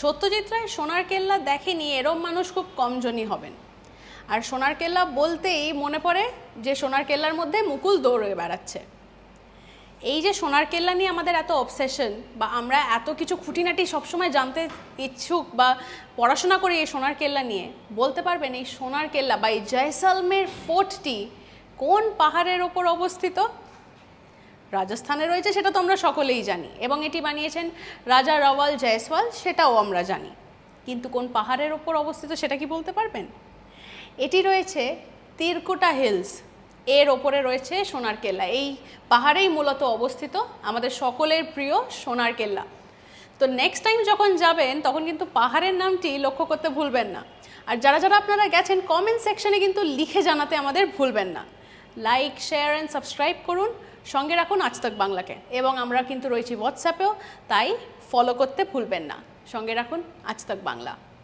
সত্যজিৎ রায় সোনার কেল্লা দেখেনি এরম মানুষ খুব কমজনই হবেন। আর সোনার কেল্লা বলতেই মনে পড়ে যে সোনার কেল্লার মধ্যে মুকুল দৌড়ে বেড়াচ্ছে। এই যে সোনার কেল্লা নিয়ে আমাদের এত অবসেশন, বা আমরা এত কিছু খুঁটিনাটি সবসময় জানতে ইচ্ছুক বা পড়াশোনা করি এই সোনার কেল্লা নিয়ে, বলতে পারবেন এই সোনার কেল্লা বা এই জয়সালমের ফোর্টটি কোন পাহাড়ের ওপর অবস্থিত? রাজস্থানে রয়েছে, সেটা তো আমরা সকলেই জানি, এবং এটি বানিয়েছেন রাজা রাওয়াল জয়সওয়াল, সেটাও আমরা জানি। কিন্তু কোন পাহাড়ের ওপর অবস্থিত সেটা কি বলতে পারবেন? এটি রয়েছে তিরকুটা হিলস, এর ওপরে রয়েছে সোনার কেল্লা। এই পাহাড়েই মূলত অবস্থিত আমাদের সকলের প্রিয় সোনার কেল্লা। তো নেক্সট টাইম যখন যাবেন তখন কিন্তু পাহাড়ের নামটি লক্ষ্য করতে ভুলবেন না। আর যারা যারা আপনারা গেছেন কমেন্ট সেকশনে কিন্তু লিখে জানাতে আমাদের ভুলবেন না। লাইক, শেয়ার অ্যান্ড সাবস্ক্রাইব করুন, সঙ্গে রাখুন আজ তাক বাংলাকে, এবং আমরা কিন্তু রয়েছি হোয়াটসঅ্যাপেও, তাই ফলো করতে ভুলবেন না। সঙ্গে রাখুন আজ তাক বাংলা।